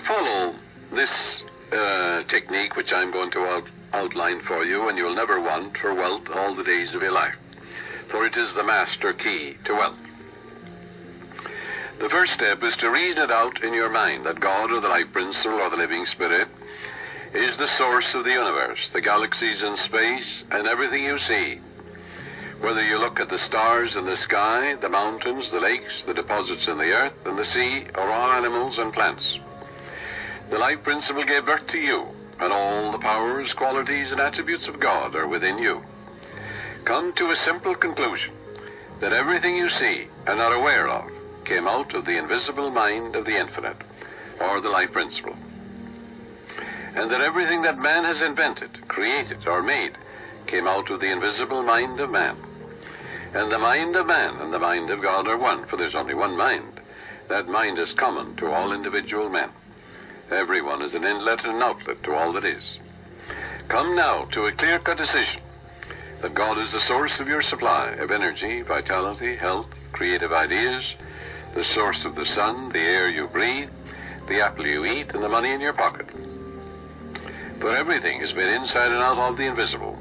Follow this technique which I'm going to outline for you, and you'll never want for wealth all the days of your life, for it is the master key to wealth. The first step is to reason it out in your mind that God, or the life principle, or the living spirit, is the source of the universe, the galaxies in space, and everything you see. Whether you look at the stars in the sky, the mountains, the lakes, the deposits in the earth and the sea, or all animals and plants. The life principle gave birth to you, and all the powers, qualities, and attributes of God are within you. Come to a simple conclusion that everything you see and are aware of came out of the invisible mind of the infinite, or the life principle. And that everything that man has invented, created, or made came out of the invisible mind of man. And the mind of man and the mind of God are one, for there's only one mind. That mind is common to all individual men. Everyone is an inlet and an outlet to all that is. Come now to a clear-cut decision that God is the source of your supply of energy, vitality, health, creative ideas, the source of the sun, the air you breathe, the apple you eat, and the money in your pocket. For everything is made inside and out of the invisible.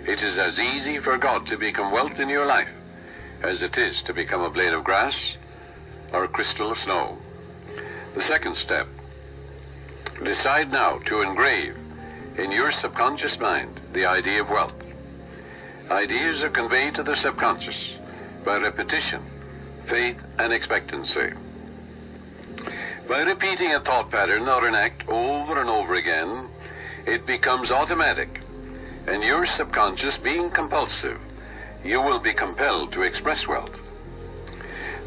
It is as easy for God to become wealth in your life as it is to become a blade of grass or a crystal of snow. The second step, decide now to engrave in your subconscious mind the idea of wealth. Ideas are conveyed to the subconscious by repetition, faith, and expectancy. By repeating a thought pattern or an act over and over again, it becomes automatic, and your subconscious being compulsive, you will be compelled to express wealth.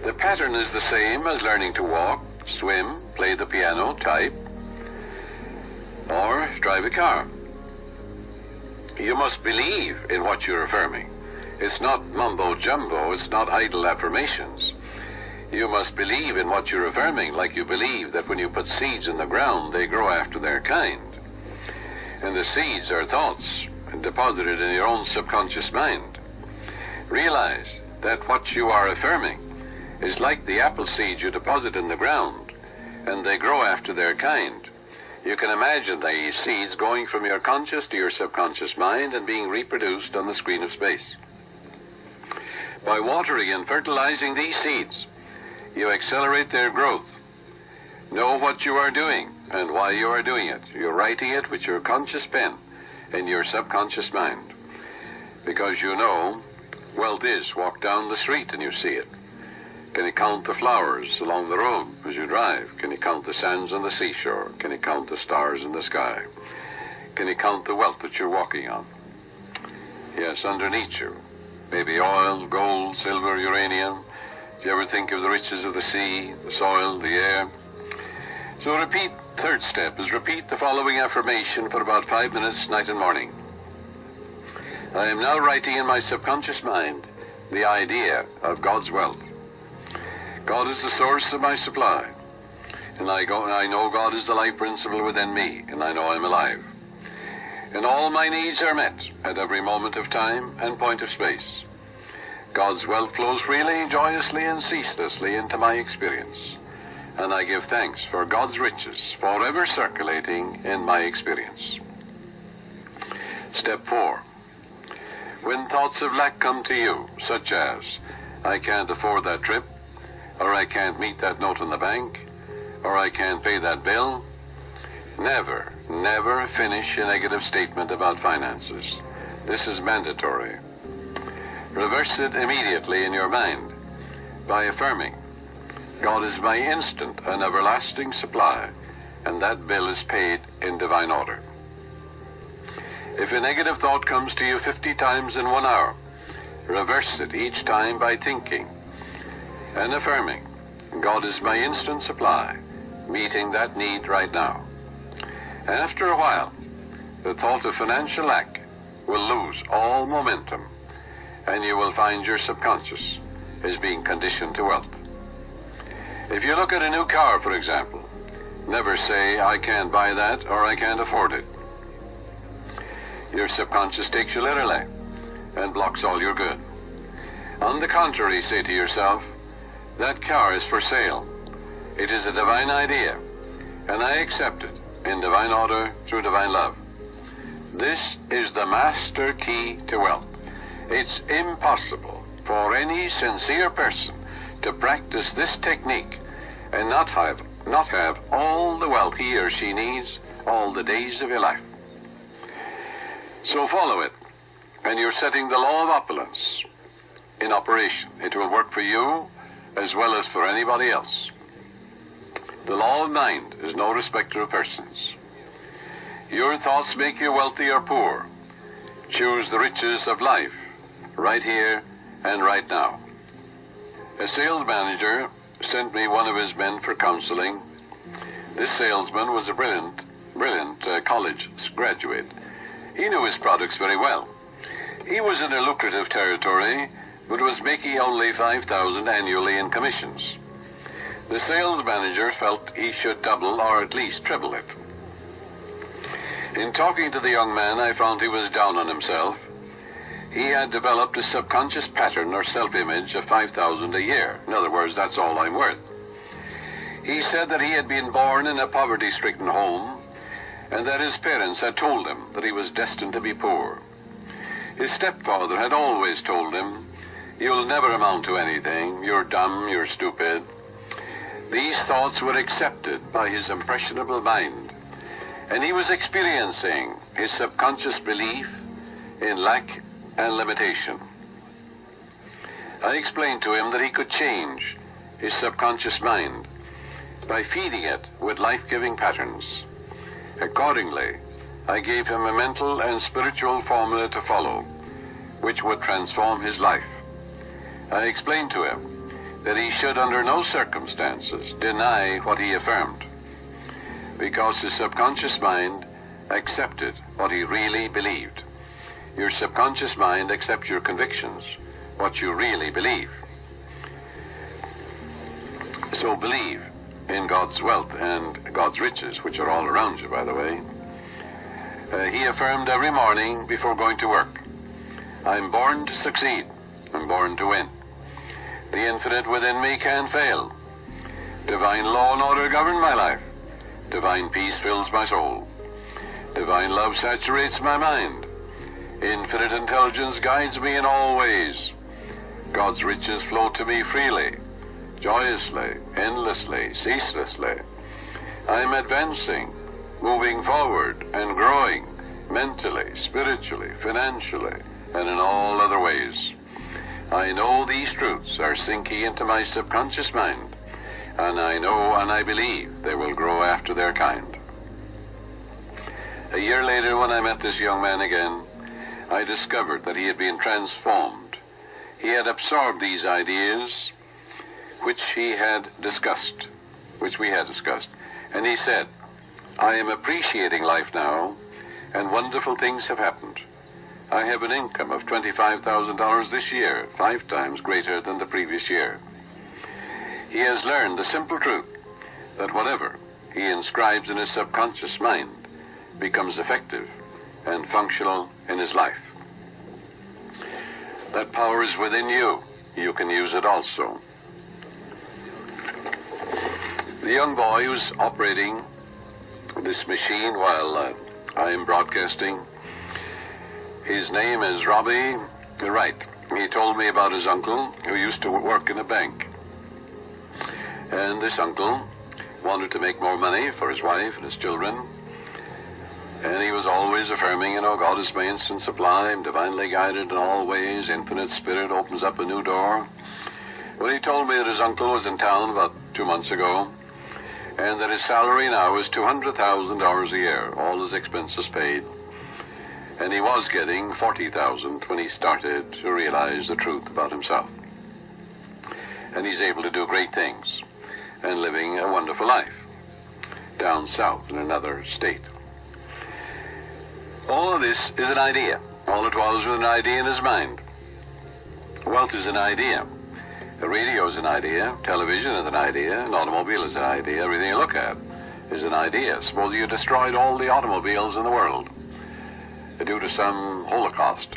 The pattern is the same as learning to walk, swim, play the piano, type, or drive a car. You must believe in what you're affirming. It's not mumbo-jumbo, it's not idle affirmations. You must believe in what you're affirming, like you believe that when you put seeds in the ground, they grow after their kind. And the seeds are thoughts deposited in your own subconscious mind. Realize that what you are affirming is like the apple seeds you deposit in the ground, and they grow after their kind. You can imagine the seeds going from your conscious to your subconscious mind and being reproduced on the screen of space. By watering and fertilizing these seeds, you accelerate their growth. Know what you are doing and why you are doing it. You're writing it with your conscious pen in your subconscious mind. Because you know, wealth is, walk down the street and you see it. Can you count the flowers along the road as you drive? Can you count the sands on the seashore? Can you count the stars in the sky? Can you count the wealth that you're walking on? Yes, underneath you. Maybe oil, gold, silver, uranium. Do you ever think of the riches of the sea, the soil, the air? So repeat, third step is repeat the following affirmation for about 5 minutes, night and morning. I am now writing in my subconscious mind the idea of God's wealth. God is the source of my supply, and I know God is the life principle within me, and I know I'm alive. And all my needs are met at every moment of time and point of space. God's wealth flows freely, joyously, and ceaselessly into my experience, and I give thanks for God's riches forever circulating in my experience. Step 4. When thoughts of lack come to you, such as, I can't afford that trip, or I can't meet that note in the bank, or I can't pay that bill, never, never finish a negative statement about finances. This is mandatory. Reverse it immediately in your mind by affirming, God is my instant and everlasting supply, and that bill is paid in divine order. If a negative thought comes to you 50 times in 1 hour, reverse it each time by thinking and affirming, God is my instant supply, meeting that need right now. After a while, the thought of financial lack will lose all momentum, and you will find your subconscious is being conditioned to wealth. If you look at a new car, for example, never say, I can't buy that or I can't afford it. Your subconscious takes you literally and blocks all your good. On the contrary, say to yourself, that car is for sale. It is a divine idea, and I accept it in divine order through divine love. This is the master key to wealth. It's impossible for any sincere person to practice this technique and not have all the wealth he or she needs all the days of your life. So follow it, and you're setting the law of opulence in operation. It will work for you as well as for anybody else. The law of mind is no respecter of persons. Your thoughts make you wealthy or poor. Choose the riches of life right here and right now. A sales manager sent me one of his men for counseling. This salesman was a brilliant college graduate. He knew his products very well. He was in a lucrative territory, but was making only $5,000 annually in commissions. The sales manager felt he should double or at least triple it. In talking to the young man, I found he was down on himself. He had developed a subconscious pattern or self-image of $5,000 a year. In other words, that's all I'm worth. He said that he had been born in a poverty-stricken home and that his parents had told him that he was destined to be poor. His stepfather had always told him, "You'll never amount to anything. You're dumb, you're stupid." These thoughts were accepted by his impressionable mind, and he was experiencing his subconscious belief in lack and limitation. I explained to him that he could change his subconscious mind by feeding it with life-giving patterns. Accordingly, I gave him a mental and spiritual formula to follow, which would transform his life. I explained to him that he should under no circumstances deny what he affirmed, because his subconscious mind accepted what he really believed. Your subconscious mind accepts your convictions, what you really believe. So believe in God's wealth and God's riches, which are all around you, by the way. He affirmed every morning before going to work, "I'm born to succeed. I'm born to win. The infinite within me can't fail. Divine law and order govern my life. Divine peace fills my soul. Divine love saturates my mind. Infinite intelligence guides me in all ways. God's riches flow to me freely, joyously, endlessly, ceaselessly. I'm advancing, moving forward, and growing mentally, spiritually, financially, and in all other ways. I know these truths are sinking into my subconscious mind, and I know and I believe they will grow after their kind." A year later, when I met this young man again, I discovered that he had been transformed. He had absorbed these ideas which we had discussed, and he said, "I am appreciating life now, and wonderful things have happened. I have an income of $25,000 this year, 5 times greater than the previous year." He has learned the simple truth that whatever he inscribes in his subconscious mind becomes effective and functional in his life. That power is within you. You can use it also. The young boy who's operating this machine while I am broadcasting, his name is Robbie Wright. He told me about his uncle who used to work in a bank. And this uncle wanted to make more money for his wife and his children. And he was always affirming, God is my instant supply. I'm divinely guided in all ways. Infinite Spirit opens up a new door. Well, he told me that his uncle was in town about 2 months ago, and that his salary now is $200,000 a year, all his expenses paid. And he was getting $40,000 when he started to realize the truth about himself. And he's able to do great things and living a wonderful life down south in another state. All of this is an idea. All it was an idea in his mind. Wealth is an idea. A radio is an idea. Television is an idea. An automobile is an idea. Everything you look at is an idea. Suppose you destroyed all the automobiles in the world due to some holocaust.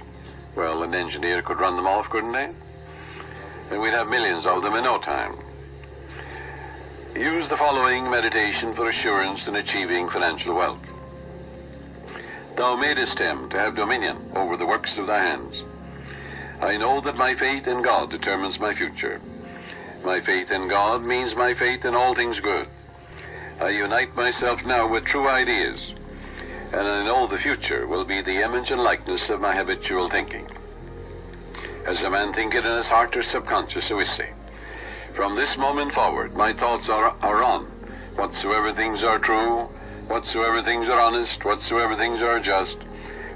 Well, an engineer could run them off, couldn't he? And we'd have millions of them in no time. Use the following meditation for assurance in achieving financial wealth. Thou madest him to have dominion over the works of thy hands. I know that my faith in God determines my future. My faith in God means my faith in all things good. I unite myself now with true ideas, and I know the future will be the image and likeness of my habitual thinking. As a man thinketh in his heart or subconscious, so is he. From this moment forward, my thoughts are on whatsoever things are true, whatsoever things are honest, whatsoever things are just,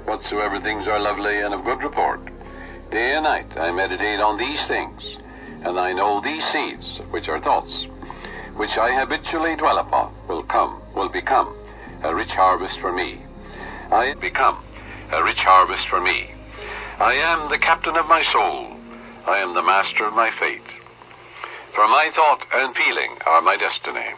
whatsoever things are lovely and of good report. Day and night I meditate on these things, and I know these seeds, which are thoughts, which I habitually dwell upon, will become a rich harvest for me. I become a rich harvest for me. I am the captain of my soul. I am the master of my fate. For my thought and feeling are my destiny.